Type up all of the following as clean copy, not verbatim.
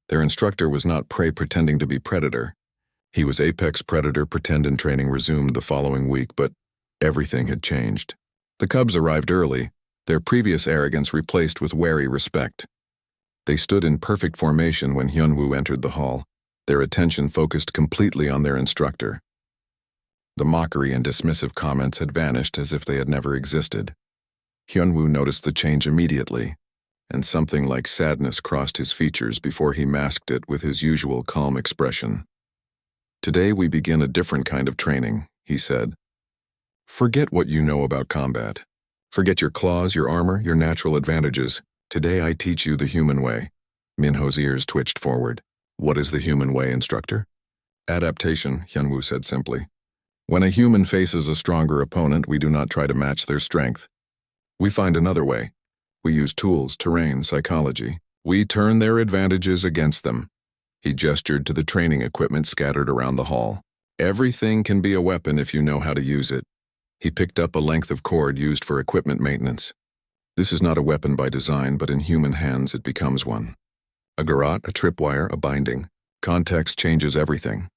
Their instructor was not prey pretending to be predator. He was apex predator pretend, and training resumed the following week, but everything had changed. The cubs arrived early, their previous arrogance replaced with wary respect. They stood in perfect formation when Hyunwoo entered the hall, their attention focused completely on their instructor. The mockery and dismissive comments had vanished as if they had never existed. Hyunwoo noticed the change immediately, and something like sadness crossed his features before he masked it with his usual calm expression. "Today we begin a different kind of training," he said. "Forget what you know about combat. Forget your claws, your armor, your natural advantages. Today I teach you the human way." Minho's ears twitched forward. "What is the human way, instructor?" "Adaptation," Hyunwoo said simply. "When a human faces a stronger opponent, we do not try to match their strength. We find another way. We use tools, terrain, psychology. We turn their advantages against them." He gestured to the training equipment scattered around the hall. "Everything can be a weapon if you know how to use it." He picked up a length of cord used for equipment maintenance. "This is not a weapon by design, but in human hands it becomes one. A garrote, a tripwire, a binding. Context changes everything."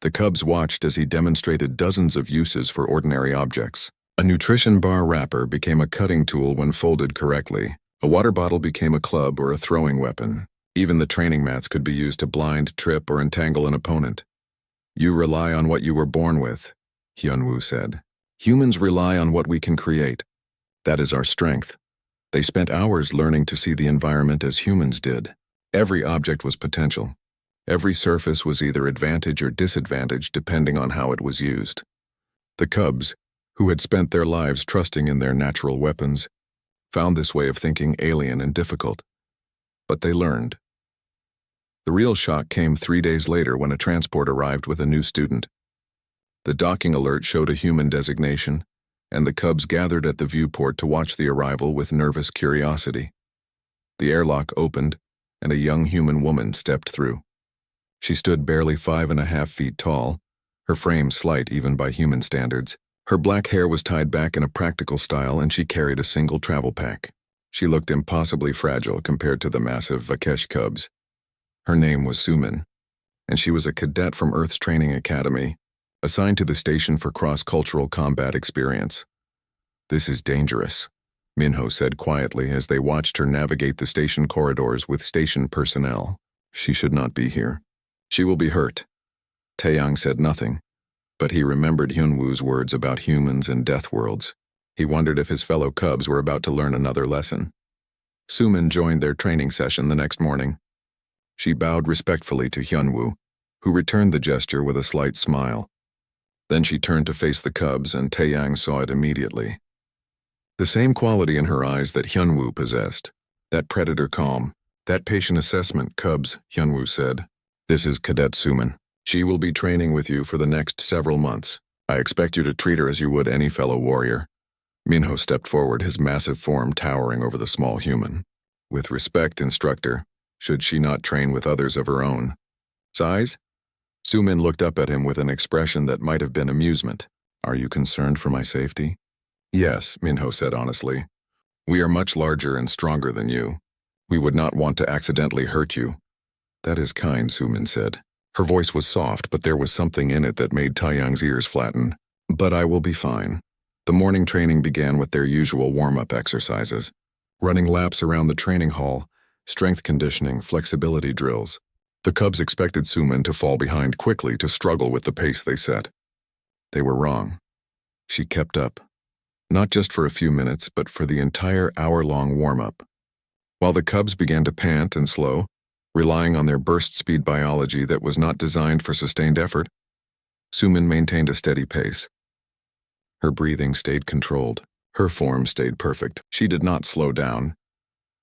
The cubs watched as he demonstrated dozens of uses for ordinary objects. A nutrition bar wrapper became a cutting tool when folded correctly. A water bottle became a club or a throwing weapon. Even the training mats could be used to blind, trip, or entangle an opponent. "You rely on what you were born with," Hyunwoo said. "Humans rely on what we can create. That is our strength." They spent hours learning to see the environment as humans did. Every object was potential. Every surface was either advantage or disadvantage depending on how it was used. The cubs, who had spent their lives trusting in their natural weapons, found this way of thinking alien and difficult. But they learned. The real shock came 3 days later when a transport arrived with a new student. The docking alert showed a human designation, and the cubs gathered at the viewport to watch the arrival with nervous curiosity. The airlock opened, and a young human woman stepped through. She stood barely 5.5 feet tall, her frame slight even by human standards. Her black hair was tied back in a practical style, and she carried a single travel pack. She looked impossibly fragile compared to the massive Vakesh cubs. Her name was Sumin, and she was a cadet from Earth's Training Academy, assigned to the station for cross-cultural combat experience. "This is dangerous," Minho said quietly as they watched her navigate the station corridors with station personnel. "She should not be here. She will be hurt." Taeyang said nothing, but he remembered Hyunwoo's words about humans and death worlds. He wondered if his fellow cubs were about to learn another lesson. Sumin joined their training session the next morning. She bowed respectfully to Hyunwoo, who returned the gesture with a slight smile. Then she turned to face the cubs, and Taeyang saw it immediately. The same quality in her eyes that Hyunwoo possessed. That predator calm, that patient assessment. "Cubs," Hyunwoo said. "This is Cadet Sumin. She will be training with you for the next several months. I expect you to treat her as you would any fellow warrior." Minho stepped forward, his massive form towering over the small human. "With respect, instructor, should she not train with others of her own?" "Size?" Sumin looked up at him with an expression that might have been amusement. "Are you concerned for my safety?" "Yes," Minho said honestly. "We are much larger and stronger than you. We would not want to accidentally hurt you." "That is kind," Sumin said. Her voice was soft, but there was something in it that made Taeyang's ears flatten. "But I will be fine." The morning training began with their usual warm-up exercises. Running laps around the training hall, strength conditioning, flexibility drills. The cubs expected Sumin to fall behind quickly, to struggle with the pace they set. They were wrong. She kept up. Not just for a few minutes, but for the entire hour-long warm-up. While the cubs began to pant and slow, relying on their burst speed biology that was not designed for sustained effort, Sumin maintained a steady pace. Her breathing stayed controlled. Her form stayed perfect. She did not slow down.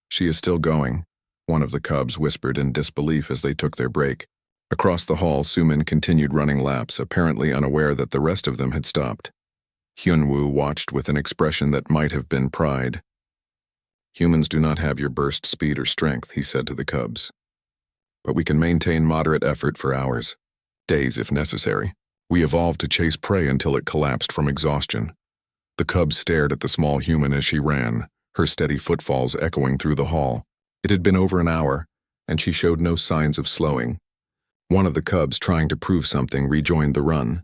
"She is still going," one of the cubs whispered in disbelief as they took their break. Across the hall, Sumin continued running laps, apparently unaware that the rest of them had stopped. Hyunwoo watched with an expression that might have been pride. "Humans do not have your burst speed or strength," he said to the cubs. "But we can maintain moderate effort for hours, days if necessary. We evolved to chase prey until it collapsed from exhaustion." The cubs stared at the small human as she ran, her steady footfalls echoing through the hall. It had been over an hour, and she showed no signs of slowing. One of the cubs, trying to prove something, rejoined the run.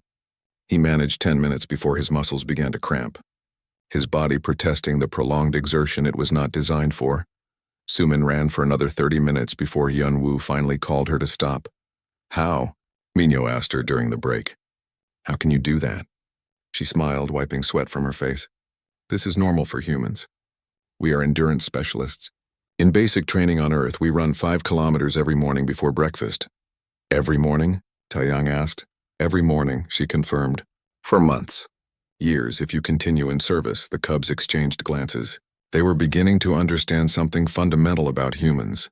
He managed 10 minutes before his muscles began to cramp, his body protesting the prolonged exertion it was not designed for. Sumin ran for another 30 minutes before Hyunwoo finally called her to stop. How? Minyo asked her during the break. How can you do that? She smiled, wiping sweat from her face. This is normal for humans. We are endurance specialists. In basic training on Earth, we run 5 kilometers every morning before breakfast. Every morning? Taeyang asked. Every morning, she confirmed. For months. Years, if you continue in service, the cubs exchanged glances. They were beginning to understand something fundamental about humans.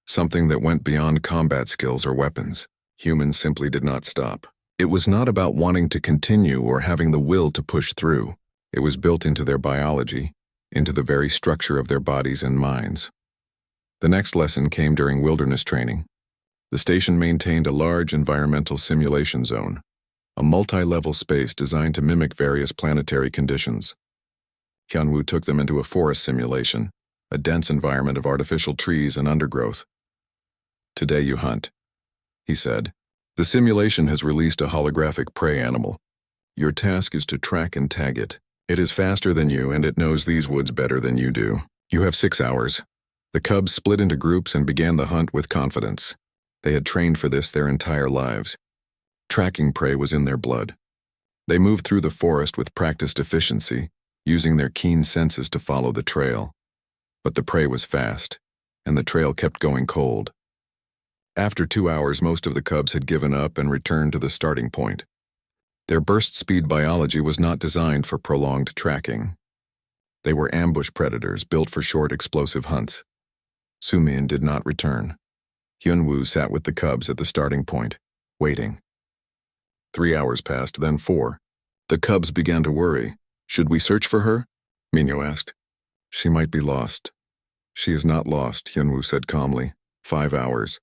Something that went beyond combat skills or weapons. Humans simply did not stop. It was not about wanting to continue or having the will to push through. It was built into their biology, into the very structure of their bodies and minds. The next lesson came during wilderness training. The station maintained a large environmental simulation zone, a multi-level space designed to mimic various planetary conditions. Hyunwoo took them into a forest simulation, a dense environment of artificial trees and undergrowth. Today you hunt, he said. The simulation has released a holographic prey animal. Your task is to track and tag it. It is faster than you and it knows these woods better than you do. You have 6 hours. The cubs split into groups and began the hunt with confidence. They had trained for this their entire lives. Tracking prey was in their blood. They moved through the forest with practiced efficiency, using their keen senses to follow the trail. But the prey was fast, and the trail kept going cold. After 2 hours, most of the cubs had given up and returned to the starting point. Their burst speed biology was not designed for prolonged tracking. They were ambush predators built for short, explosive hunts. Sumin did not return. Hyunwoo sat with the cubs at the starting point, waiting. 3 hours passed, then 4. The cubs began to worry. Should we search for her? Minyo asked. She might be lost. She is not lost, Hyunwoo said calmly. 5 hours.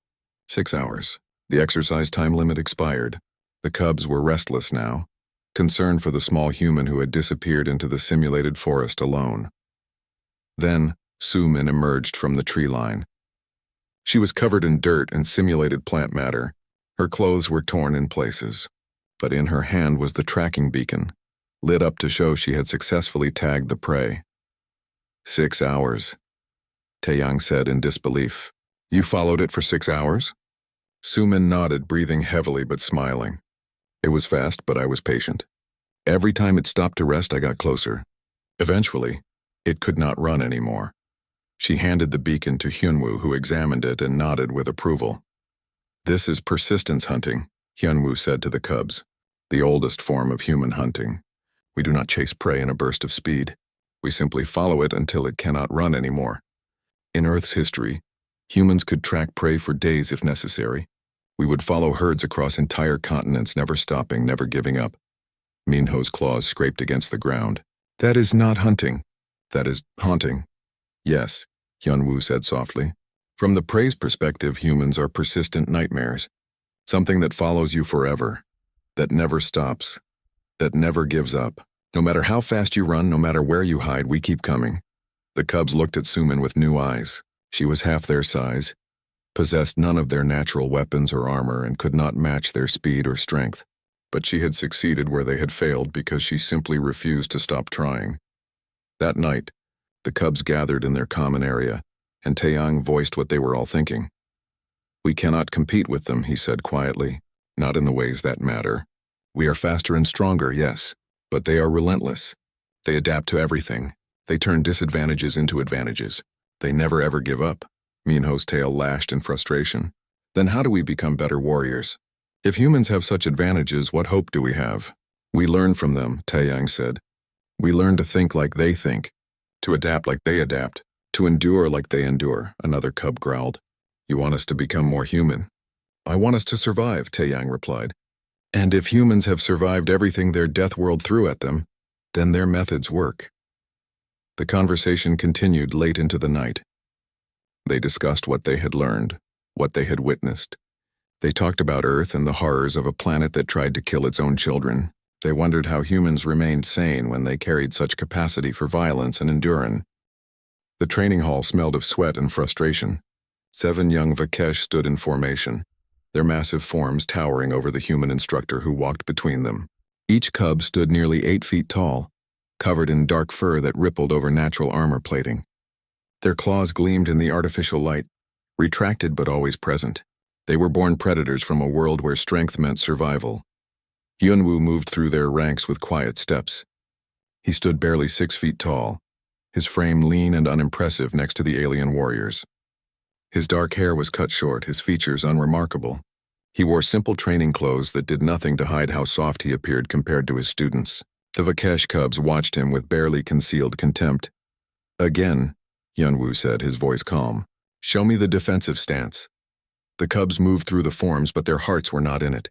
6 hours. The exercise time limit expired. The cubs were restless now, concerned for the small human who had disappeared into the simulated forest alone. Then, Sumin emerged from the tree line. She was covered in dirt and simulated plant matter. Her clothes were torn in places. But in her hand was the tracking beacon, lit up to show she had successfully tagged the prey. 6 hours, Taeyang said in disbelief. You followed it for 6 hours? Sumin nodded, breathing heavily but smiling. It was fast, but I was patient. Every time it stopped to rest, I got closer. Eventually, it could not run anymore. She handed the beacon to Hyunwoo, who examined it and nodded with approval. This is persistence hunting, Hyunwoo said to the cubs, the oldest form of human hunting. We do not chase prey in a burst of speed. We simply follow it until it cannot run anymore. In Earth's history, humans could track prey for days if necessary. We would follow herds across entire continents, never stopping, never giving up. Minho's claws scraped against the ground. That is not hunting. That is haunting. Yes, Hyunwoo said softly. From the prey's perspective, humans are persistent nightmares. Something that follows you forever. That never stops. That never gives up. No matter how fast you run, no matter where you hide, we keep coming. The cubs looked at Sumin with new eyes. She was half their size, possessed none of their natural weapons or armor, and could not match their speed or strength. But she had succeeded where they had failed because she simply refused to stop trying. That night, the cubs gathered in their common area, and Taeyang voiced what they were all thinking. We cannot compete with them, he said quietly, not in the ways that matter. We are faster and stronger, yes, but they are relentless. They adapt to everything. They turn disadvantages into advantages. They never ever give up. Minho's tail lashed in frustration. Then how do we become better warriors? If humans have such advantages, what hope do we have? We learn from them, Taeyang said. We learn to think like they think, to adapt like they adapt, to endure like they endure, another cub growled. You want us to become more human? I want us to survive, Taeyang replied. And if humans have survived everything their death world threw at them, then their methods work. The conversation continued late into the night. They discussed what they had learned, what they had witnessed. They talked about Earth and the horrors of a planet that tried to kill its own children. They wondered how humans remained sane when they carried such capacity for violence and endurance. The training hall smelled of sweat and frustration. 7 young Vakesh stood in formation, their massive forms towering over the human instructor who walked between them. Each cub stood nearly 8 feet tall, covered in dark fur that rippled over natural armor plating. Their claws gleamed in the artificial light, retracted but always present. They were born predators from a world where strength meant survival. Hyunwoo moved through their ranks with quiet steps. He stood barely 6 feet tall, his frame lean and unimpressive next to the alien warriors. His dark hair was cut short, his features unremarkable. He wore simple training clothes that did nothing to hide how soft he appeared compared to his students. The Vakesh cubs watched him with barely concealed contempt. "Again," Hyunwoo said, his voice calm. "Show me the defensive stance." The cubs moved through the forms, but their hearts were not in it.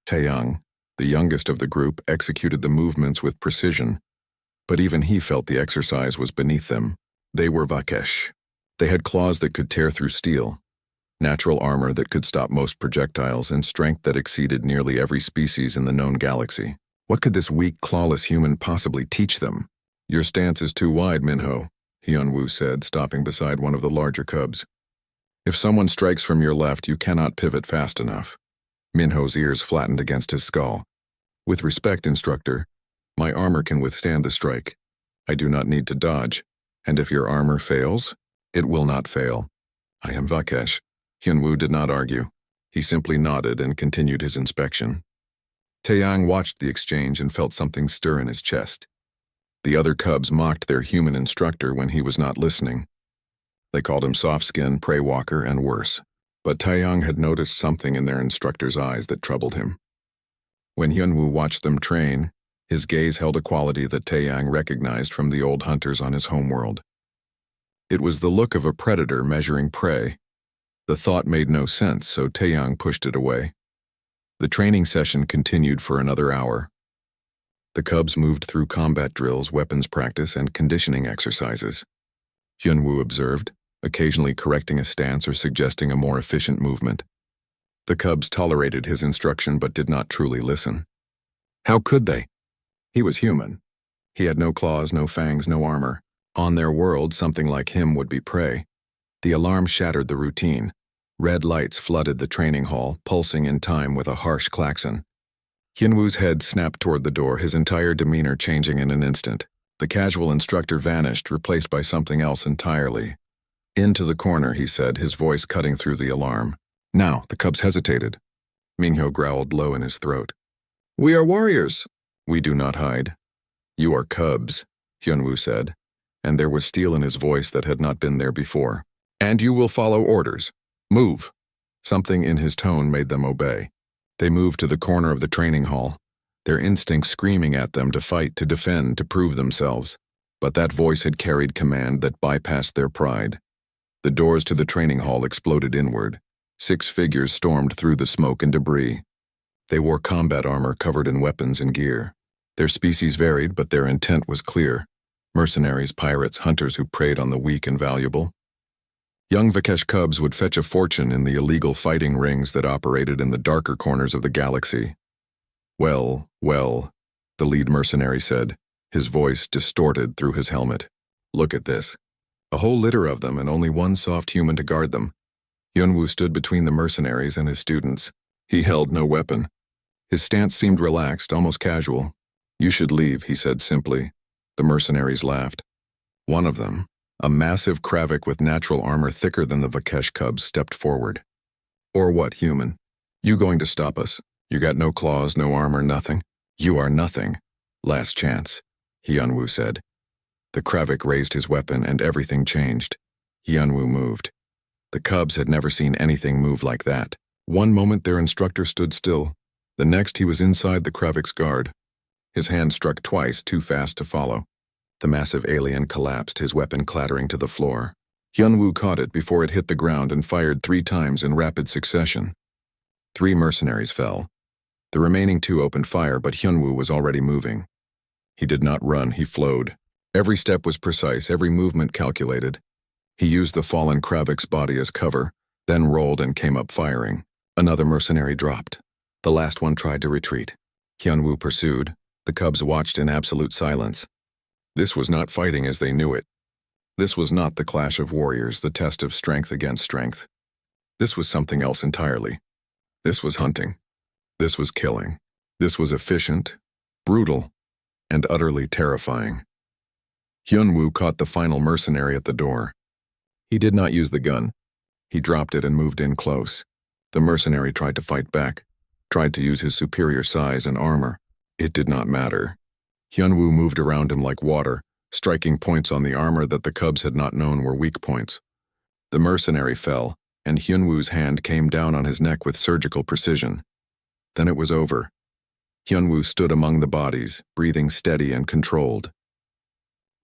Taeyang, the youngest of the group, executed the movements with precision, but even he felt the exercise was beneath them. They were Vakesh. They had claws that could tear through steel, natural armor that could stop most projectiles, and strength that exceeded nearly every species in the known galaxy. What could this weak, clawless human possibly teach them? "Your stance is too wide, Minho," Hyunwoo said, stopping beside one of the larger cubs. "If someone strikes from your left, you cannot pivot fast enough." Minho's ears flattened against his skull. "With respect, instructor, my armor can withstand the strike. I do not need to dodge, and if your armor fails, it will not fail. I am Vakesh." Hyunwoo did not argue. He simply nodded and continued his inspection. Taeyang watched the exchange and felt something stir in his chest. The other cubs mocked their human instructor when he was not listening. They called him soft-skinned, prey walker, and worse. But Taeyang had noticed something in their instructor's eyes that troubled him. When Hyunwoo watched them train, his gaze held a quality that Taeyang recognized from the old hunters on his homeworld. It was the look of a predator measuring prey. The thought made no sense, so Taeyang pushed it away. The training session continued for another hour. The cubs moved through combat drills, weapons practice, and conditioning exercises. Hyunwoo observed, occasionally correcting a stance or suggesting a more efficient movement. The cubs tolerated his instruction but did not truly listen. How could they? He was human. He had no claws, no fangs, no armor. On their world, something like him would be prey. The alarm shattered the routine. Red lights flooded the training hall, pulsing in time with a harsh klaxon. Hyunwoo's head snapped toward the door, his entire demeanor changing in an instant. The casual instructor vanished, replaced by something else entirely. "Into the corner," he said, his voice cutting through the alarm. Now, the cubs hesitated. Minho growled low in his throat. "We are warriors." "We do not hide." "You are cubs," Hyunwoo said, and there was steel in his voice that had not been there before. "And you will follow orders. Move." Something in his tone made them obey. They moved to the corner of the training hall, their instincts screaming at them to fight, to defend, to prove themselves. But that voice had carried command that bypassed their pride. The doors to the training hall exploded inward. 6 figures stormed through the smoke and debris. They wore combat armor covered in weapons and gear. Their species varied, but their intent was clear. Mercenaries, pirates, hunters who preyed on the weak and valuable. Young Vakesh cubs would fetch a fortune in the illegal fighting rings that operated in the darker corners of the galaxy. Well, the lead mercenary said, his voice distorted through his helmet. "Look at this. A whole litter of them and only one soft human to guard them." Hyunwoo stood between the mercenaries and his students. He held no weapon. His stance seemed relaxed, almost casual. "You should leave," he said simply. The mercenaries laughed. One of them, a massive Kravik with natural armor thicker than the Vakesh cubs, stepped forward. "Or what, human? You going to stop us? You got no claws, no armor, nothing? You are nothing. Last chance," Hyunwoo said. The Kravik raised his weapon and everything changed. Hyunwoo moved. The cubs had never seen anything move like that. One moment their instructor stood still. The next he was inside the Kravik's guard. His hand struck twice, too fast to follow. The massive alien collapsed, his weapon clattering to the floor. Hyunwoo caught it before it hit the ground and fired 3 times in rapid succession. 3 mercenaries fell. The remaining 2 opened fire, but Hyunwoo was already moving. He did not run, he flowed. Every step was precise, every movement calculated. He used the fallen Kravik's body as cover, then rolled and came up firing. Another mercenary dropped. The last one tried to retreat. Hyunwoo pursued. The cubs watched in absolute silence. This was not fighting as they knew it. This was not the clash of warriors, the test of strength against strength. This was something else entirely. This was hunting. This was killing. This was efficient, brutal, and utterly terrifying. Hyunwoo caught the final mercenary at the door. He did not use the gun. He dropped it and moved in close. The mercenary tried to fight back, tried to use his superior size and armor. It did not matter. Hyunwoo moved around him like water, striking points on the armor that the cubs had not known were weak points. The mercenary fell, and Hyunwoo's hand came down on his neck with surgical precision. Then it was over. Hyunwoo stood among the bodies, breathing steady and controlled.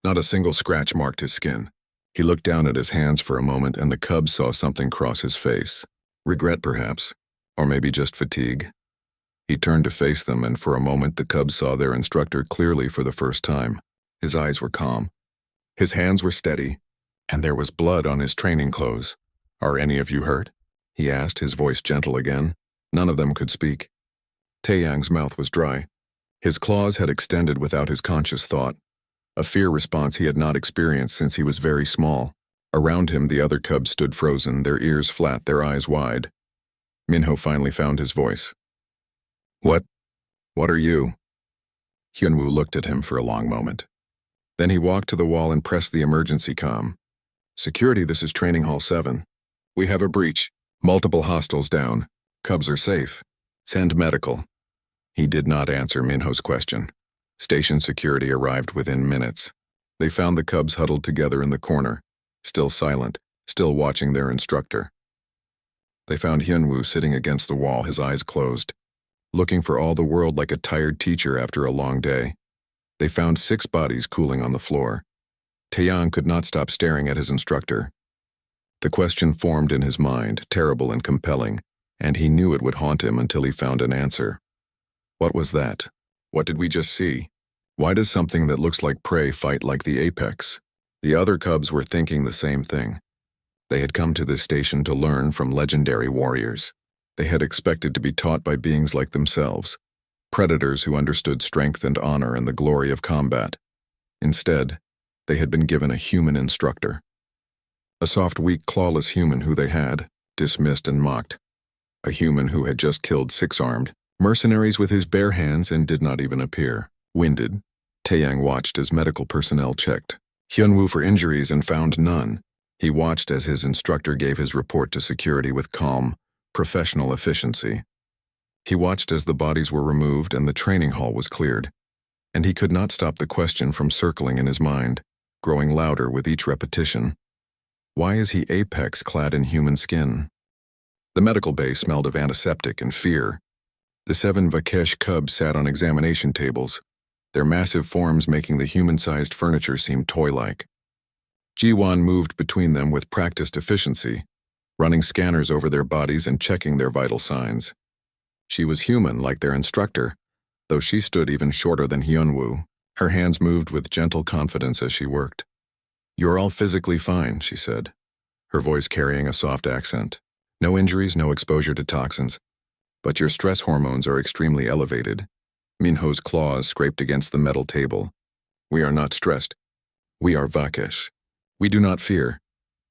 Not a single scratch marked his skin. He looked down at his hands for a moment, and the cubs saw something cross his face. Regret, perhaps, or maybe just fatigue. He turned to face them, and for a moment the cubs saw their instructor clearly for the first time. His eyes were calm. His hands were steady, and there was blood on his training clothes. "Are any of you hurt?" he asked, his voice gentle again. None of them could speak. Taeyang's mouth was dry. His claws had extended without his conscious thought, a fear response he had not experienced since he was very small. Around him, the other cubs stood frozen, their ears flat, their eyes wide. Minho finally found his voice. What are you?" Hyunwoo looked at him for a long moment. Then he walked to the wall and pressed the emergency comm. "Security, this is Training Hall 7. We have a breach. Multiple hostiles down. Cubs are safe. Send medical." He did not answer Minho's question. Station security arrived within minutes. They found the cubs huddled together in the corner, still silent, still watching their instructor. They found Hyunwoo sitting against the wall, his eyes closed, looking for all the world like a tired teacher after a long day. They found 6 bodies cooling on the floor. Taeyang could not stop staring at his instructor. The question formed in his mind, terrible and compelling, and he knew it would haunt him until he found an answer. What was that? What did we just see? Why does something that looks like prey fight like the apex? The other cubs were thinking the same thing. They had come to this station to learn from legendary warriors. They had expected to be taught by beings like themselves, predators who understood strength and honor and the glory of combat. Instead, they had been given a human instructor. A soft, weak, clawless human who they had dismissed and mocked. A human who had just killed 6 armed mercenaries with his bare hands and did not even appear. Winded, Taeyang watched as medical personnel checked Hyunwoo for injuries and found none. He watched as his instructor gave his report to security with calm, professional efficiency. He watched as the bodies were removed and the training hall was cleared. And he could not stop the question from circling in his mind, growing louder with each repetition. Why is he apex clad in human skin? The medical bay smelled of antiseptic and fear. The 7 Vakesh cubs sat on examination tables, their massive forms making the human-sized furniture seem toy-like. Jiwon moved between them with practiced efficiency, running scanners over their bodies and checking their vital signs. She was human like their instructor, though she stood even shorter than Hyunwoo. Her hands moved with gentle confidence as she worked. "You're all physically fine," she said, her voice carrying a soft accent. "No injuries, no exposure to toxins. But your stress hormones are extremely elevated." Minho's claws scraped against the metal table. "We are not stressed. We are Vakesh. We do not fear."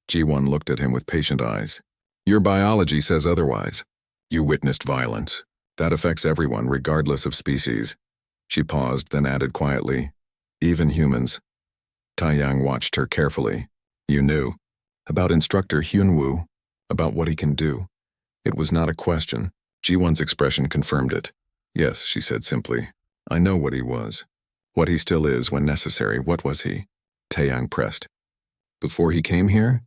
Jiwon looked at him with patient eyes. "Your biology says otherwise. You witnessed violence. That affects everyone, regardless of species." She paused, then added quietly, "Even humans." Taeyang watched her carefully. "You knew. About Instructor Hyunwoo. About what he can do." It was not a question. Jiwon's expression confirmed it. "Yes," she said simply. "I know what he was. What he still is when necessary. What was he?" Taeyang pressed. "Before he came here?"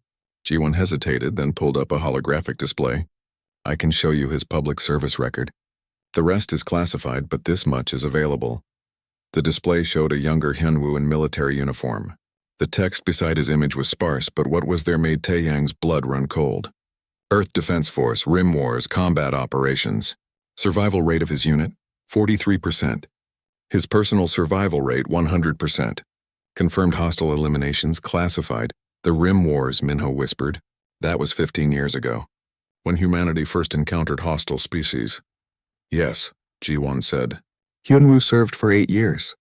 Jiwon hesitated, then pulled up a holographic display. "I can show you his public service record. The rest is classified, but this much is available." The display showed a younger Hyunwoo in military uniform. The text beside his image was sparse, but what was there made Taeyang's blood run cold. Earth Defense Force, Rim Wars, Combat Operations. Survival rate of his unit, 43%. His personal survival rate, 100%. Confirmed hostile eliminations, classified. The Rim Wars, Minho whispered. That was 15 years ago, when humanity first encountered hostile species. "Yes," Jiwon said. "Hyunwoo served for 8 years.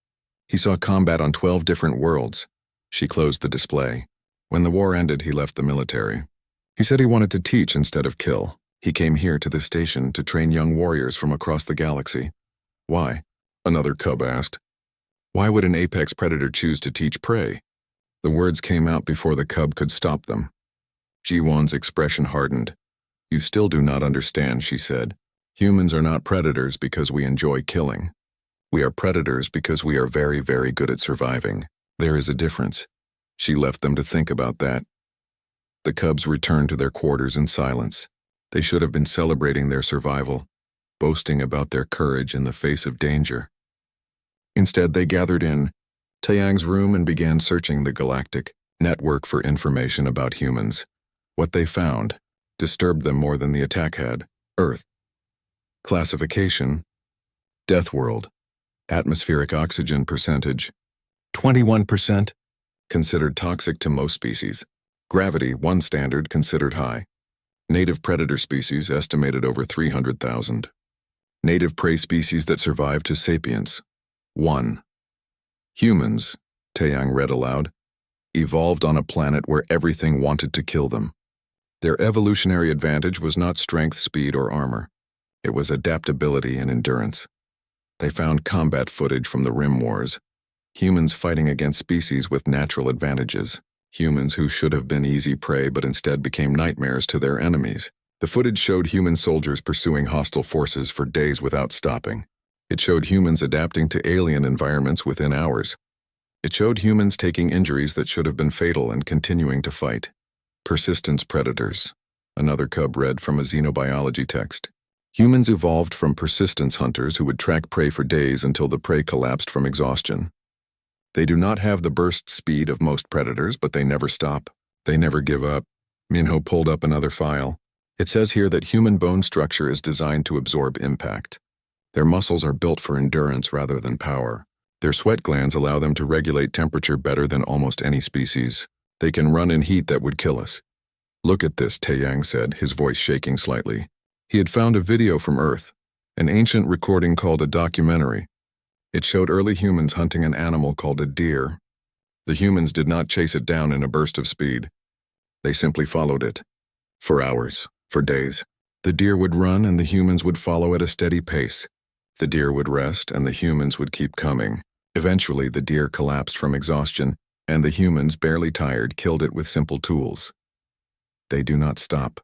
He saw combat on 12 different worlds." She closed the display. When the war ended, he left the military. He said he wanted to teach instead of kill. He came here to the station to train young warriors from across the galaxy. Why? Another cub asked. Why would an apex predator choose to teach prey? The words came out before the cub could stop them. Ji-won's expression hardened. You still do not understand, she said. Humans are not predators because we enjoy killing. We are predators because we are very, very good at surviving. There is a difference. She left them to think about that. The cubs returned to their quarters in silence. They should have been celebrating their survival, boasting about their courage in the face of danger. Instead, they gathered in Taeyang's room and began searching the galactic network for information about humans. What they found disturbed them more than the attack had. Earth. Classification: Death World. Atmospheric oxygen percentage: 21%. Considered toxic to most species. Gravity, 1 standard, considered high. Native predator species estimated over 300,000. Native prey species that survived to sapience: 1. Humans, Taeyang read aloud, evolved on a planet where everything wanted to kill them. Their evolutionary advantage was not strength, speed, or armor. It was adaptability and endurance. They found combat footage from the Rim Wars. Humans fighting against species with natural advantages. Humans who should have been easy prey but instead became nightmares to their enemies. The footage showed human soldiers pursuing hostile forces for days without stopping. It showed humans adapting to alien environments within hours. It showed humans taking injuries that should have been fatal and continuing to fight. Persistence predators. Another cub read from a xenobiology text. Humans evolved from persistence hunters who would track prey for days until the prey collapsed from exhaustion. They do not have the burst speed of most predators, but they never stop. They never give up. Minho pulled up another file. It says here that human bone structure is designed to absorb impact. Their muscles are built for endurance rather than power. Their sweat glands allow them to regulate temperature better than almost any species. They can run in heat that would kill us. Look at this, Taeyang said, his voice shaking slightly. He had found a video from Earth, an ancient recording called a documentary. It showed early humans hunting an animal called a deer. The humans did not chase it down in a burst of speed. They simply followed it. For hours, for days. The deer would run and the humans would follow at a steady pace. The deer would rest and the humans would keep coming. Eventually, the deer collapsed from exhaustion, and the humans, barely tired, killed it with simple tools. They do not stop,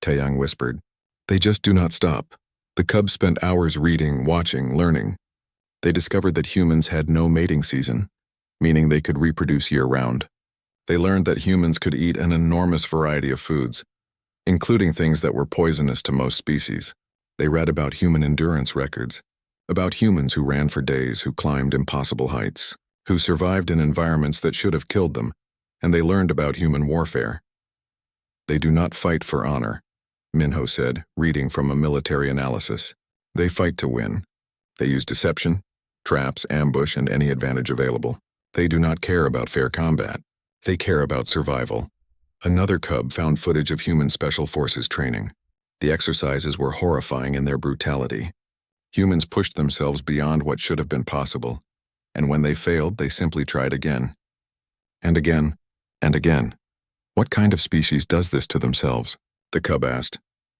Taeyang whispered. They just do not stop. The cubs spent hours reading, watching, learning. They discovered that humans had no mating season, meaning they could reproduce year-round. They learned that humans could eat an enormous variety of foods, including things that were poisonous to most species. They read about human endurance records, about humans who ran for days, who climbed impossible heights, who survived in environments that should have killed them, and they learned about human warfare. They do not fight for honor, Minho said, reading from a military analysis. They fight to win. They use deception, traps, ambush, and any advantage available. They do not care about fair combat. They care about survival. Another cub found footage of human special forces training. The exercises were horrifying in their brutality. Humans pushed themselves beyond what should have been possible, and when they failed, they simply tried again. And again, and again. What kind of species does this to themselves? The cub asked.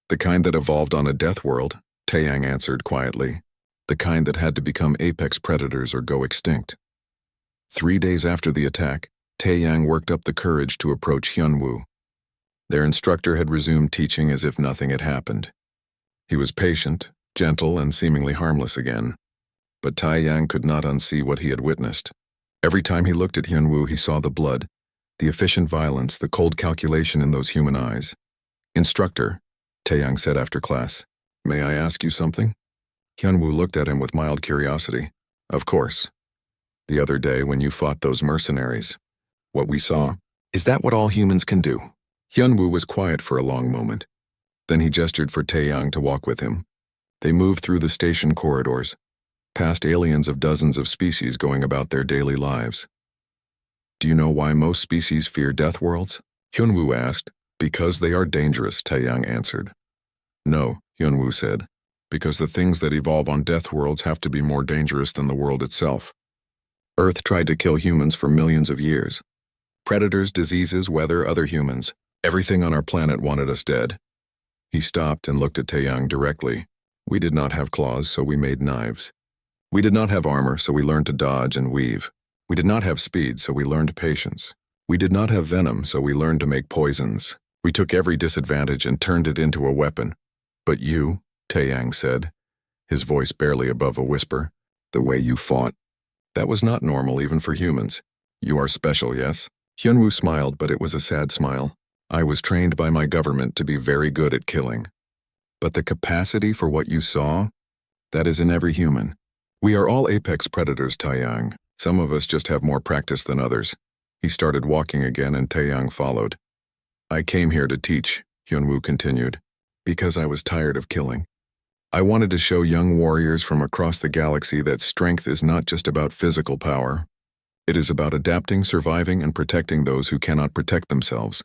The kind that evolved on a death world, Taeyang answered quietly. The kind that had to become apex predators or go extinct. 3 days after the attack, Taeyang worked up the courage to approach Hyunwoo. Their instructor had resumed teaching as if nothing had happened. He was patient, gentle, and seemingly harmless again. But Taeyang could not unsee what he had witnessed. Every time he looked at Hyunwoo, he saw the blood, the efficient violence, the cold calculation in those human eyes. Instructor, Taeyang said after class, may I ask you something? Hyunwoo looked at him with mild curiosity. Of course. The other day when you fought those mercenaries. What we saw, is that what all humans can do? Hyunwoo was quiet for a long moment. Then he gestured for Taeyang to walk with him. They moved through the station corridors, past aliens of dozens of species going about their daily lives. Do you know why most species fear death worlds? Hyunwoo asked. Because they are dangerous, Taeyang answered. No, Hyunwoo said. Because the things that evolve on death worlds have to be more dangerous than the world itself. Earth tried to kill humans for millions of years. Predators, diseases, weather, other humans. Everything on our planet wanted us dead. He stopped and looked at Taeyang directly. We did not have claws, so we made knives. We did not have armor, so we learned to dodge and weave. We did not have speed, so we learned patience. We did not have venom, so we learned to make poisons. We took every disadvantage and turned it into a weapon. But you, Taeyang said, his voice barely above a whisper, the way you fought. That was not normal even for humans. You are special, yes? Hyunwoo smiled, but it was a sad smile. I was trained by my government to be very good at killing. But the capacity for what you saw, that is in every human. We are all apex predators, Taeyang. Some of us just have more practice than others. He started walking again and Taeyang followed. I came here to teach, Hyunwoo continued, because I was tired of killing. I wanted to show young warriors from across the galaxy that strength is not just about physical power. It is about adapting, surviving, and protecting those who cannot protect themselves.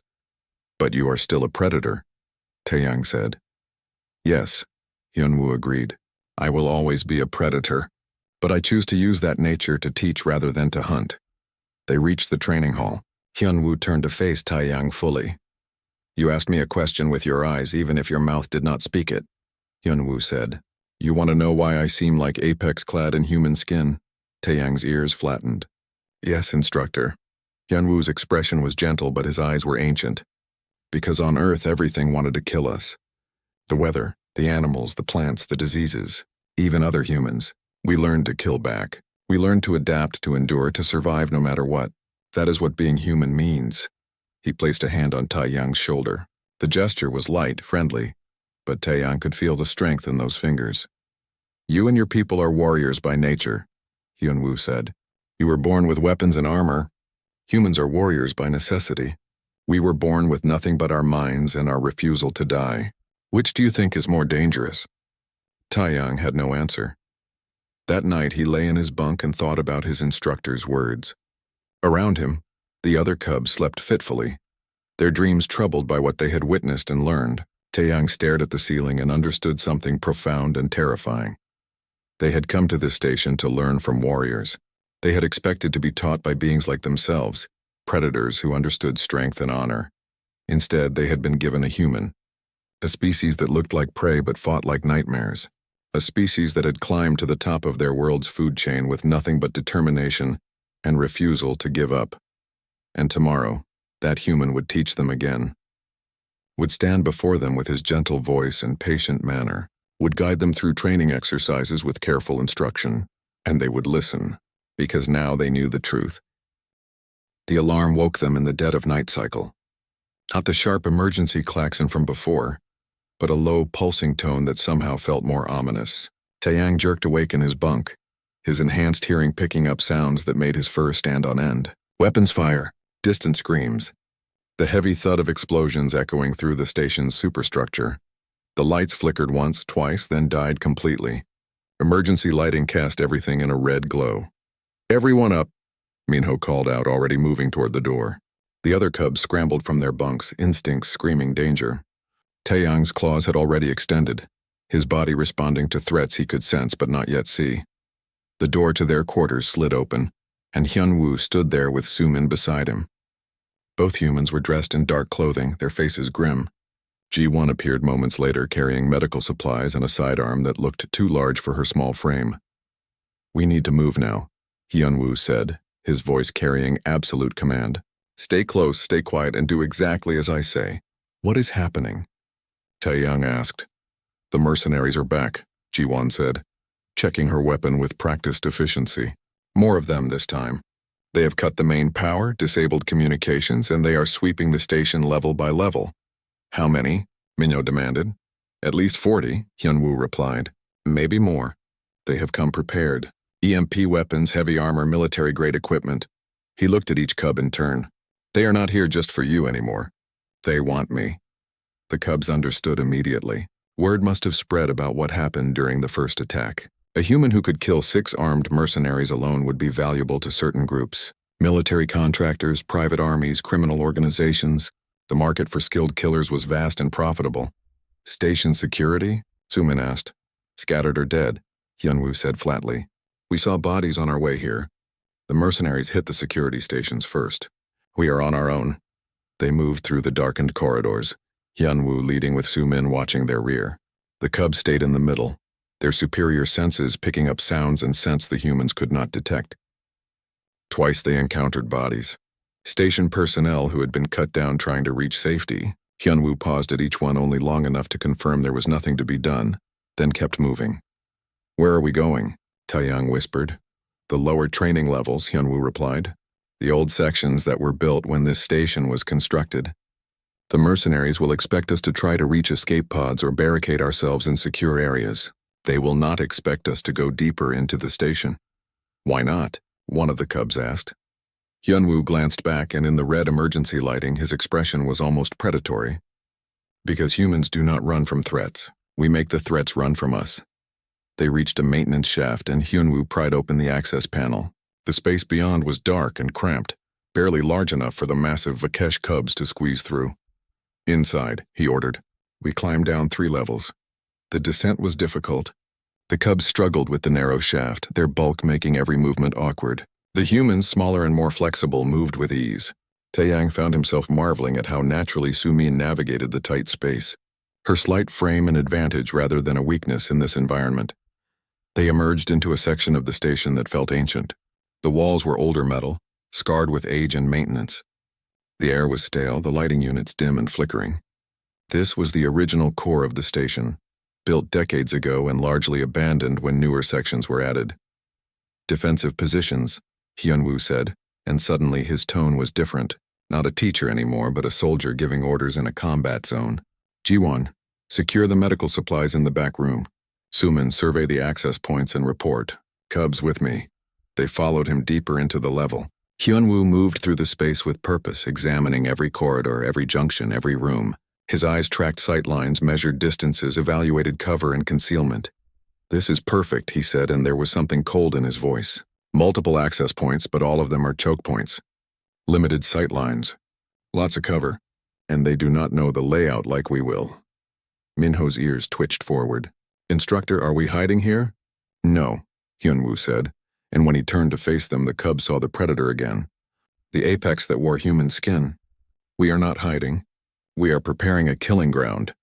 But you are still a predator, Taeyang said. Yes, Hyunwoo agreed. I will always be a predator, but I choose to use that nature to teach rather than to hunt. They reached the training hall. Hyunwoo turned to face Taeyang fully. You asked me a question with your eyes, even if your mouth did not speak it, Hyunwoo said. You want to know why I seem like apex clad in human skin? Taeyang's ears flattened. Yes, instructor. Hyunwoo's expression was gentle, but his eyes were ancient. Because on Earth, everything wanted to kill us. The weather, the animals, the plants, the diseases, even other humans. We learned to kill back. We learned to adapt, to endure, to survive no matter what. That is what being human means. He placed a hand on Taeyang's shoulder. The gesture was light, friendly, but Taeyang could feel the strength in those fingers. You and your people are warriors by nature, Hyunwoo said. You were born with weapons and armor. Humans are warriors by necessity. We were born with nothing but our minds and our refusal to die. Which do you think is more dangerous? Taeyang had no answer. That night he lay in his bunk and thought about his instructor's words. Around him, the other cubs slept fitfully, their dreams troubled by what they had witnessed and learned. Taeyang stared at the ceiling and understood something profound and terrifying. They had come to this station to learn from warriors. They had expected to be taught by beings like themselves, predators who understood strength and honor. Instead, they had been given a human, a species that looked like prey but fought like nightmares, a species that had climbed to the top of their world's food chain with nothing but determination and refusal to give up. And tomorrow, that human would teach them again, would stand before them with his gentle voice and patient manner, would guide them through training exercises with careful instruction, and they would listen, because now they knew the truth. The alarm woke them in the dead of night cycle. Not the sharp emergency klaxon from before, but a low, pulsing tone that somehow felt more ominous. Taeyang jerked awake in his bunk, his enhanced hearing picking up sounds that made his fur stand on end. Weapons fire, distant screams, the heavy thud of explosions echoing through the station's superstructure. The lights flickered once, twice, then died completely. Emergency lighting cast everything in a red glow. Everyone up, Minho called out, already moving toward the door. The other cubs scrambled from their bunks, instincts screaming danger. Taeyang's claws had already extended, his body responding to threats he could sense but not yet see. The door to their quarters slid open, and Hyunwoo stood there with Sumin beside him. Both humans were dressed in dark clothing, their faces grim. G1 appeared moments later carrying medical supplies and a sidearm that looked too large for her small frame. We need to move now, Hyunwoo said, his voice carrying absolute command. Stay close, stay quiet, and do exactly as I say. What is happening? Taeyang asked. The mercenaries are back, Ji-won said, checking her weapon with practiced efficiency. More of them this time. They have cut the main power, disabled communications, and they are sweeping the station level by level. How many? Minho demanded. At least 40, Hyunwoo replied. Maybe more. They have come prepared. EMP weapons, heavy armor, military-grade equipment. He looked at each cub in turn. They are not here just for you anymore. They want me. The cubs understood immediately. Word must have spread about what happened during the first attack. A human who could kill 6 armed mercenaries alone would be valuable to certain groups. Military contractors, private armies, criminal organizations. The market for skilled killers was vast and profitable. Station security? Sumin asked. Scattered or dead, Hyunwoo said flatly. We saw bodies on our way here. The mercenaries hit the security stations first. We are on our own. They moved through the darkened corridors, Hyunwoo leading with Sumin watching their rear. The cubs stayed in the middle, their superior senses picking up sounds and scents the humans could not detect. Twice they encountered bodies. Station personnel who had been cut down trying to reach safety. Hyunwoo paused at each one only long enough to confirm there was nothing to be done, then kept moving. "Where are we going?" Taeyang whispered. "The lower training levels," Hyunwoo replied. "The old sections that were built when this station was constructed. The mercenaries will expect us to try to reach escape pods or barricade ourselves in secure areas. They will not expect us to go deeper into the station." "Why not?" one of the cubs asked. Hyunwoo glanced back, and in the red emergency lighting his expression was almost predatory. "Because humans do not run from threats. We make the threats run from us." They reached a maintenance shaft and Hyunwoo pried open the access panel. The space beyond was dark and cramped, barely large enough for the massive Vakesh cubs to squeeze through. "Inside," he ordered. We climbed down 3 levels. The descent was difficult. The cubs struggled with the narrow shaft, their bulk making every movement awkward. The humans, smaller and more flexible, moved with ease. Taeyang found himself marveling at how naturally Sumin navigated the tight space. Her slight frame an advantage rather than a weakness in this environment. They emerged into a section of the station that felt ancient. The walls were older metal, scarred with age and maintenance. The air was stale, the lighting units dim and flickering. This was the original core of the station, built decades ago and largely abandoned when newer sections were added. "Defensive positions," Hyunwoo said, and suddenly his tone was different. Not a teacher anymore, but a soldier giving orders in a combat zone. "Jiwon, secure the medical supplies in the back room. Sumin, survey the access points and report. Cubs with me." They followed him deeper into the level. Hyunwoo moved through the space with purpose, examining every corridor, every junction, every room. His eyes tracked sight lines, measured distances, evaluated cover and concealment. "This is perfect," he said, and there was something cold in his voice. "Multiple access points, but all of them are choke points. Limited sight lines. Lots of cover. And they do not know the layout like we will." Minho's ears twitched forward. "Instructor, are we hiding here?" "No," Hyunwoo said, and when he turned to face them, the cubs saw the predator again. The apex that wore human skin. "We are not hiding. We are preparing a killing ground."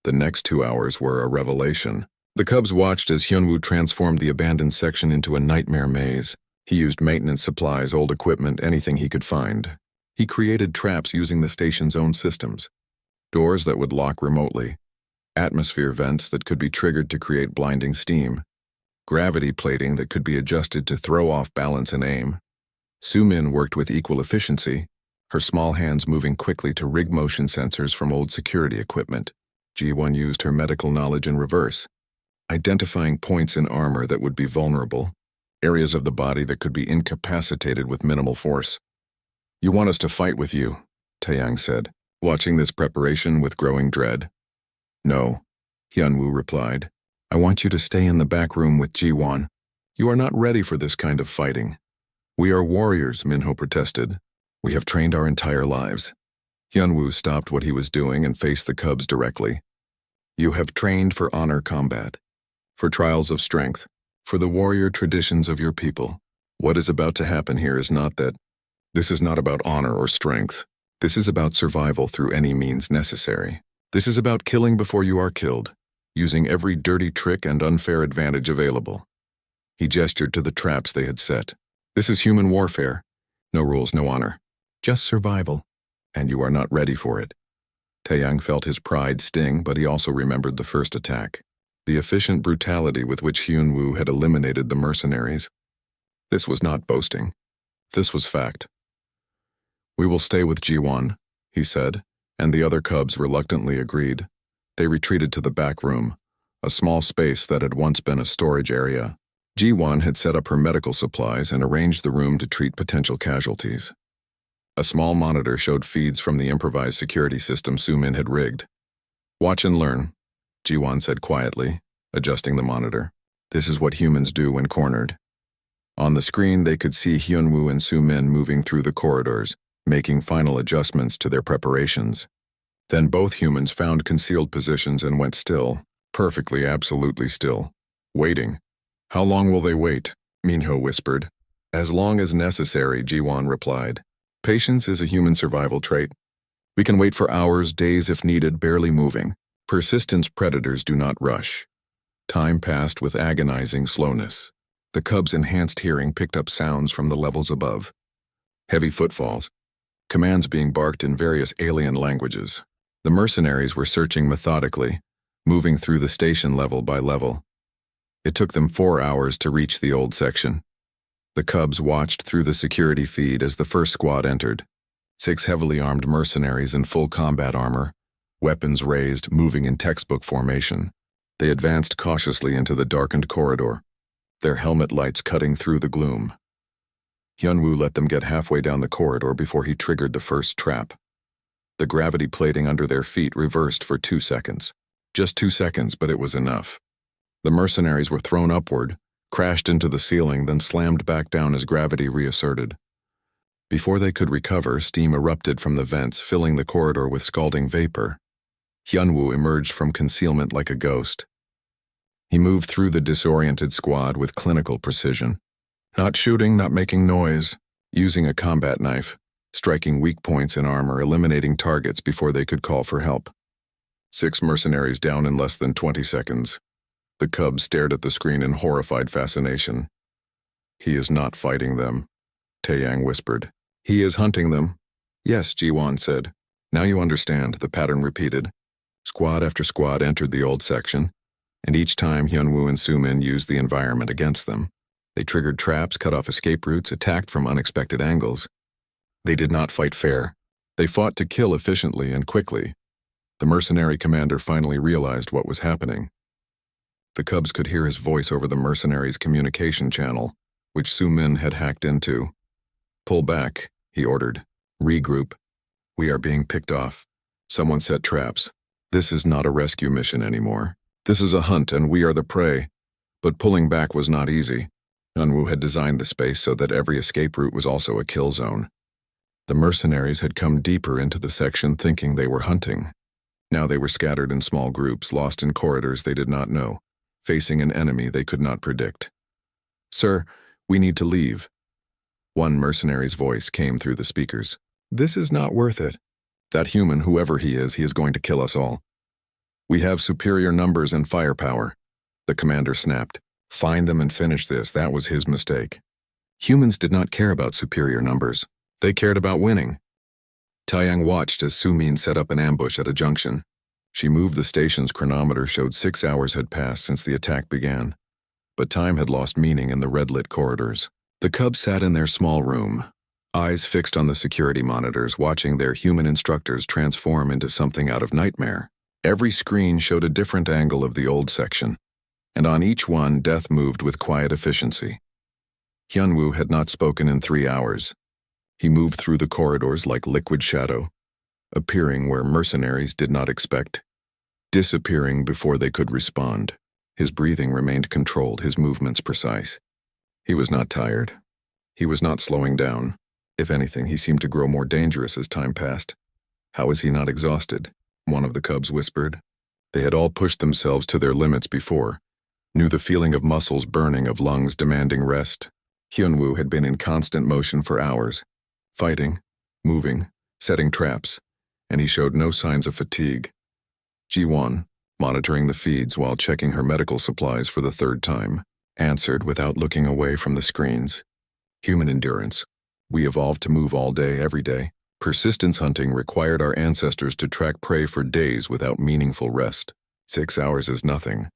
The next 2 hours were a revelation. The cubs watched as Hyunwoo transformed the abandoned section into a nightmare maze. He used maintenance supplies, old equipment, anything he could find. He created traps using the station's own systems. Doors that would lock remotely. Atmosphere vents that could be triggered to create blinding steam. Gravity plating that could be adjusted to throw off balance and aim. Sumin worked with equal efficiency, her small hands moving quickly to rig motion sensors from old security equipment. Ji-won used her medical knowledge in reverse, identifying points in armor that would be vulnerable, areas of the body that could be incapacitated with minimal force. "You want us to fight with you," Taeyang said, watching this preparation with growing dread. "No," Hyunwoo replied. "I want you to stay in the back room with Ji-won. You are not ready for this kind of fighting." "We are warriors," Minho protested. "We have trained our entire lives." Hyunwoo stopped what he was doing and faced the cubs directly. "You have trained for honor combat, for trials of strength, for the warrior traditions of your people. What is about to happen here is not that. This is not about honor or strength. This is about survival through any means necessary. This is about killing before you are killed, using every dirty trick and unfair advantage available." He gestured to the traps they had set. "This is human warfare. No rules, no honor. Just survival. And you are not ready for it." Taeyang felt his pride sting, but he also remembered the first attack. The efficient brutality with which Hyunwoo had eliminated the mercenaries. This was not boasting. This was fact. "We will stay with Ji-won," he said, and the other cubs reluctantly agreed. They retreated to the back room, a small space that had once been a storage area. Ji-won had set up her medical supplies and arranged the room to treat potential casualties. A small monitor showed feeds from the improvised security system Sumin had rigged. "Watch and learn," Ji-won said quietly, adjusting the monitor. "This is what humans do when cornered." On the screen they could see Hyunwoo and Sumin moving through the corridors, making final adjustments to their preparations. Then both humans found concealed positions and went still, perfectly, absolutely still, waiting. "How long will they wait?" Minho whispered. "As long as necessary," Ji-won replied. "Patience is a human survival trait. We can wait for hours, days if needed, barely moving. Persistence predators do not rush. Time passed with agonizing slowness. The cub's enhanced hearing picked up sounds from the levels above. Heavy footfalls. Commands being barked in various alien languages. The mercenaries were searching methodically, moving through the station level by level. It took them 4 hours to reach the old section. The cubs watched through the security feed as the first squad entered. 6 heavily armed mercenaries in full combat armor, weapons raised, moving in textbook formation. They advanced cautiously into the darkened corridor, their helmet lights cutting through the gloom. Hyunwoo let them get halfway down the corridor before he triggered the first trap. The gravity plating under their feet reversed for 2 seconds. Just 2 seconds, but it was enough. The mercenaries were thrown upward, crashed into the ceiling, then slammed back down as gravity reasserted. Before they could recover, steam erupted from the vents, filling the corridor with scalding vapor. Hyunwoo emerged from concealment like a ghost. He moved through the disoriented squad with clinical precision. Not shooting, not making noise, using a combat knife, striking weak points in armor, eliminating targets before they could call for help. 6 mercenaries down in less than 20 seconds. The cubs stared at the screen in horrified fascination. "He is not fighting them," Taeyang whispered. "He is hunting them." "Yes," Ji-won said. "Now you understand," the pattern repeated. Squad after squad entered the old section, and each time Hyunwoo and Sumin used the environment against them. They triggered traps, cut off escape routes, attacked from unexpected angles. They did not fight fair. They fought to kill efficiently and quickly. The mercenary commander finally realized what was happening. The cubs could hear his voice over the mercenaries' communication channel, which Sumin had hacked into. "Pull back," he ordered. "Regroup. We are being picked off. Someone set traps. This is not a rescue mission anymore. This is a hunt and we are the prey." But pulling back was not easy. Hyunwoo had designed the space so that every escape route was also a kill zone. The mercenaries had come deeper into the section thinking they were hunting. Now they were scattered in small groups, lost in corridors they did not know, facing an enemy they could not predict. "Sir, we need to leave." One mercenary's voice came through the speakers. "This is not worth it. That human, whoever he is going to kill us all. We have superior numbers and firepower." The commander snapped. "Find them and finish this. That was his mistake." Humans did not care about superior numbers. They cared about winning. Taeyang watched as Sumin set up an ambush at a junction. She moved the station's chronometer, showed 6 hours had passed since the attack began. But time had lost meaning in the red-lit corridors. The cubs sat in their small room, eyes fixed on the security monitors, watching their human instructors transform into something out of nightmare. Every screen showed a different angle of the old section, and on each one death moved with quiet efficiency. Hyunwoo had not spoken in 3 hours. He moved through the corridors like liquid shadow, appearing where mercenaries did not expect, disappearing before they could respond. His breathing remained controlled, his movements precise. He was not tired. He was not slowing down. If anything, he seemed to grow more dangerous as time passed. "How is he not exhausted?" one of the cubs whispered. They had all pushed themselves to their limits before, knew the feeling of muscles burning, of lungs demanding rest. Hyunwoo had been in constant motion for hours, fighting, moving, setting traps, and he showed no signs of fatigue. Ji-won, monitoring the feeds while checking her medical supplies for the 3rd time, answered without looking away from the screens. "Human endurance. We evolved to move all day, every day. Persistence hunting required our ancestors to track prey for days without meaningful rest. 6 hours is nothing."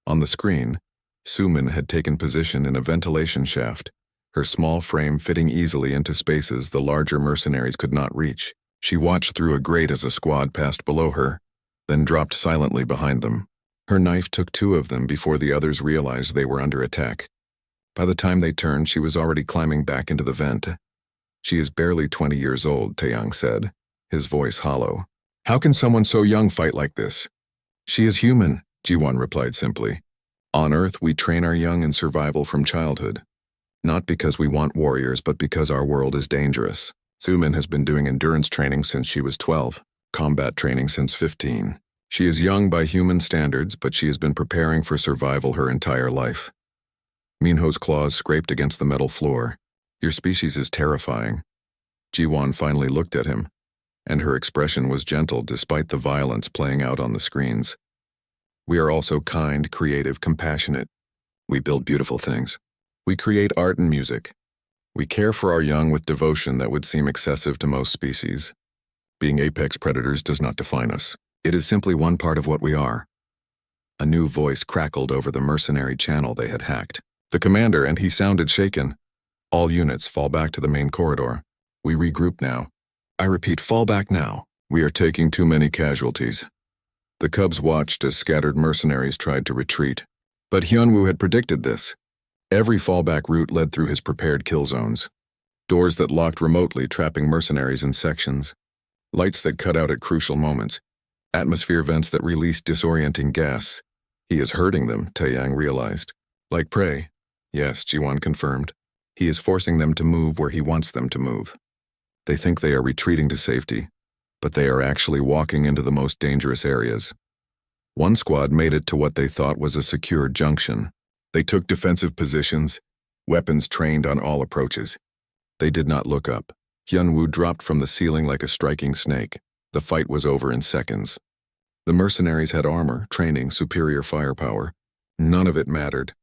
On the screen, Sumin had taken position in a ventilation shaft, her small frame fitting easily into spaces the larger mercenaries could not reach. She watched through a grate as a squad passed below her, then dropped silently behind them. Her knife took 2 of them before the others realized they were under attack. By the time they turned, she was already climbing back into the vent. "She is barely 20 years old," Taeyang said, his voice hollow. "How can someone so young fight like this?" "She is human," Ji-won replied simply. "On Earth, we train our young in survival from childhood. Not because we want warriors, but because our world is dangerous. Sumin has been doing endurance training since she was 12, combat training since 15. She is young by human standards, but she has been preparing for survival her entire life." Minho's claws scraped against the metal floor. "Your species is terrifying." Ji-won finally looked at him, and her expression was gentle despite the violence playing out on the screens. We are also kind, creative, compassionate. We build beautiful things. We create art and music. We care for our young with devotion that would seem excessive to most species. Being apex predators does not define us. It is simply one part of what we are. A new voice crackled over the mercenary channel they had hacked. The commander, and he sounded shaken. All units fall back to the main corridor. We regroup now. I repeat, fall back now. We are taking too many casualties. The Cubs watched as scattered mercenaries tried to retreat. But Hyunwoo had predicted this. Every fallback route led through his prepared kill zones. Doors that locked remotely, trapping mercenaries in sections. Lights that cut out at crucial moments. Atmosphere vents that released disorienting gas. He is hurting them, Taeyang realized. Like prey. Yes, Jiwon confirmed. He is forcing them to move where he wants them to move. They think they are retreating to safety, but they are actually walking into the most dangerous areas. One squad made it to what they thought was a secure junction. They took defensive positions, weapons trained on all approaches. They did not look up. Hyunwoo dropped from the ceiling like a striking snake. The fight was over in seconds. The mercenaries had armor, training, superior firepower. None of it mattered.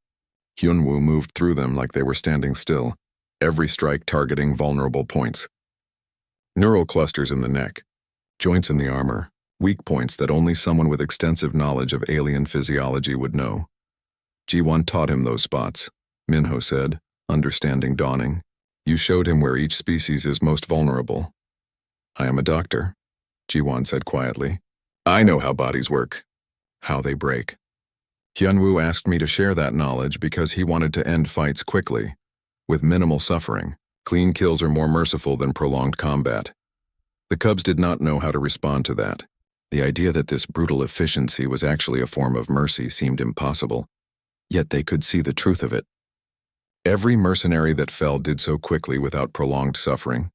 Hyunwoo moved through them like they were standing still, every strike targeting vulnerable points. Neural clusters in the neck, joints in the armor, weak points that only someone with extensive knowledge of alien physiology would know. Jiwon taught him those spots, Minho said, understanding dawning. You showed him where each species is most vulnerable. I am a doctor, Jiwon said quietly. I know how bodies work, how they break. Hyunwoo asked me to share that knowledge because he wanted to end fights quickly, with minimal suffering. Clean kills are more merciful than prolonged combat. The Cubs did not know how to respond to that. The idea that this brutal efficiency was actually a form of mercy seemed impossible, yet they could see the truth of it. Every mercenary that fell did so quickly without prolonged suffering.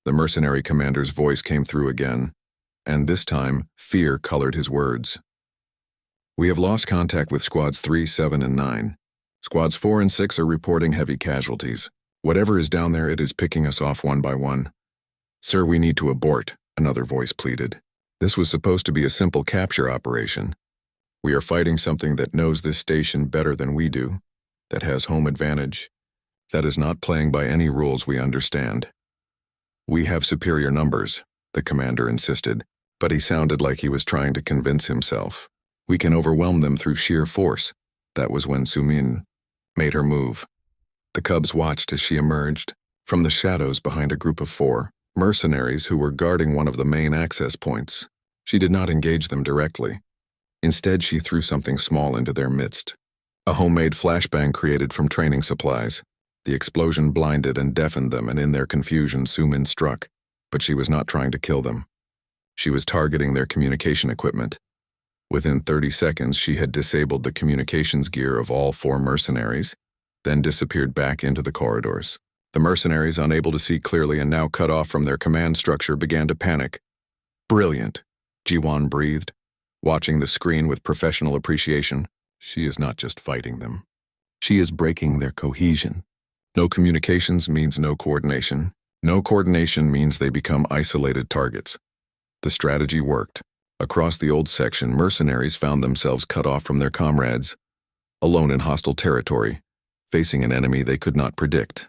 The mercenary commander's voice came through again, and this time, fear colored his words. We have lost contact with Squads 3, 7, and 9. Squads 4 and 6 are reporting heavy casualties. Whatever is down there, it is picking us off one by one. Sir, we need to abort, another voice pleaded. This was supposed to be a simple capture operation. We are fighting something that knows this station better than we do, that has home advantage, that is not playing by any rules we understand. We have superior numbers, the commander insisted, but he sounded like he was trying to convince himself. We can overwhelm them through sheer force. That was when Sumin made her move. The Cubs watched as she emerged from the shadows behind a group of 4 mercenaries who were guarding one of the main access points. She did not engage them directly. Instead, she threw something small into their midst. A homemade flashbang created from training supplies. The explosion blinded and deafened them, and in their confusion, Sumin struck, but she was not trying to kill them. She was targeting their communication equipment. Within 30 seconds, she had disabled the communications gear of all 4 mercenaries, then disappeared back into the corridors. The mercenaries, unable to see clearly and now cut off from their command structure, began to panic. Brilliant, Jiwon breathed, watching the screen with professional appreciation. She is not just fighting them. She is breaking their cohesion. No communications means no coordination. No coordination means they become isolated targets. The strategy worked. Across the old section, mercenaries found themselves cut off from their comrades, alone in hostile territory, facing an enemy they could not predict.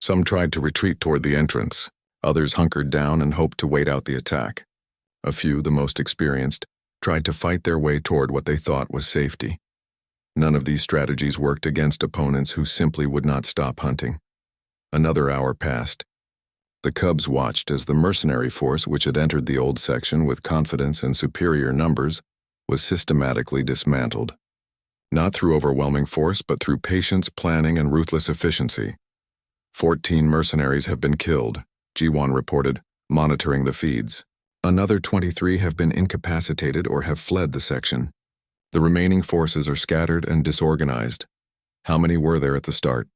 Some tried to retreat toward the entrance. Others hunkered down and hoped to wait out the attack. A few, the most experienced, tried to fight their way toward what they thought was safety. None of these strategies worked against opponents who simply would not stop hunting. Another hour passed. The Cubs watched as the mercenary force, which had entered the old section with confidence and superior numbers, was systematically dismantled. Not through overwhelming force, but through patience, planning, and ruthless efficiency. 14 mercenaries have been killed, Jiwon reported, monitoring the feeds. Another 23 have been incapacitated or have fled the section. The remaining forces are scattered and disorganized. How many were there at the start?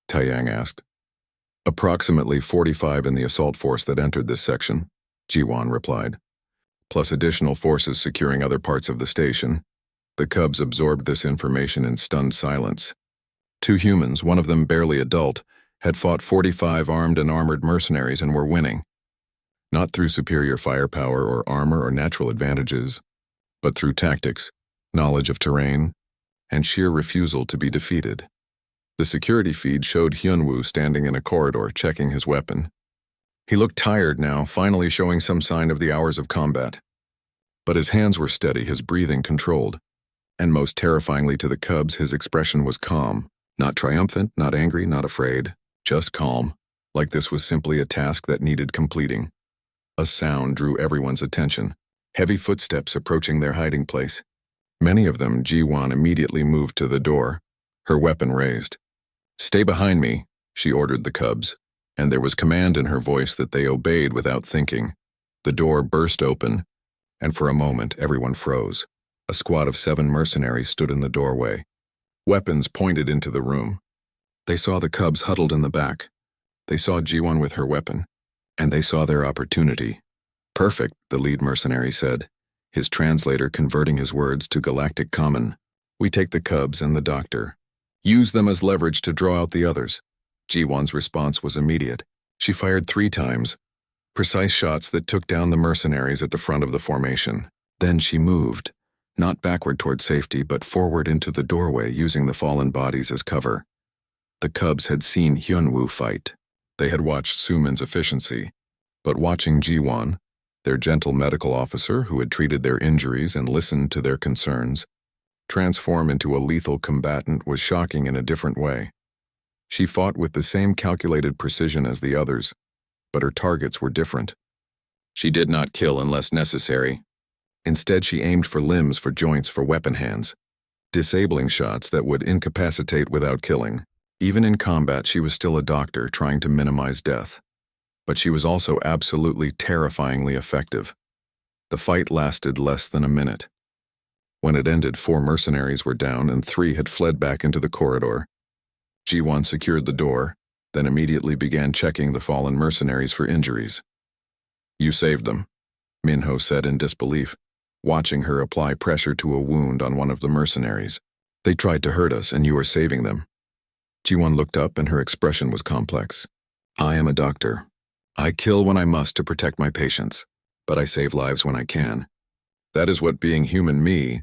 Taeyang asked. Approximately 45 in the assault force that entered this section, Jiwon replied, plus additional forces securing other parts of the station. The Cubs absorbed this information in stunned silence. 2 humans, one of them barely adult, had fought 45 armed and armored mercenaries and were winning. not through superior firepower or armor or natural advantages, but through tactics, knowledge of terrain, and sheer refusal to be defeated. The security feed showed Hyunwoo standing in a corridor checking his weapon. He looked tired now, finally showing some sign of the hours of combat. But his hands were steady, his breathing controlled, and most terrifyingly to the cubs, his expression was calm, not triumphant, not angry, not afraid, just calm, like this was simply a task that needed completing. A sound drew everyone's attention, heavy footsteps approaching their hiding place. Many of them, Ji-won immediately moved to the door, her weapon raised. "Stay behind me," she ordered the cubs, and there was command in her voice that they obeyed without thinking. The door burst open, and for a moment everyone froze. A squad of 7 mercenaries stood in the doorway. Weapons pointed into the room. They saw the cubs huddled in the back. They saw Ji-won with her weapon, and they saw their opportunity. "Perfect," the lead mercenary said, his translator converting his words to Galactic Common. "We take the cubs and the doctor. Use them as leverage to draw out the others." Ji-won's response was immediate. She fired 3 times, precise shots that took down the mercenaries at the front of the formation. Then she moved, not backward toward safety, but forward into the doorway, using the fallen bodies as cover. The cubs had seen Hyunwoo fight. They had watched Sumin's efficiency, but watching Ji-won, their gentle medical officer who had treated their injuries and listened to their concerns, transform into a lethal combatant was shocking in a different way. She fought with the same calculated precision as the others, but her targets were different. She did not kill unless necessary. Instead, she aimed for limbs, for joints, for weapon hands, disabling shots that would incapacitate without killing. Even in combat, she was still a doctor trying to minimize death. But she was also absolutely terrifyingly effective. The fight lasted less than a minute. When it ended, 4 mercenaries were down and 3 had fled back into the corridor. Ji-won secured the door, then immediately began checking the fallen mercenaries for injuries. "You saved them," Minho said in disbelief, watching her apply pressure to a wound on one of the mercenaries. "They tried to hurt us, and you are saving them." Ji-won looked up, and her expression was complex. "I am a doctor. I kill when I must to protect my patients, but I save lives when I can. That is what being human me,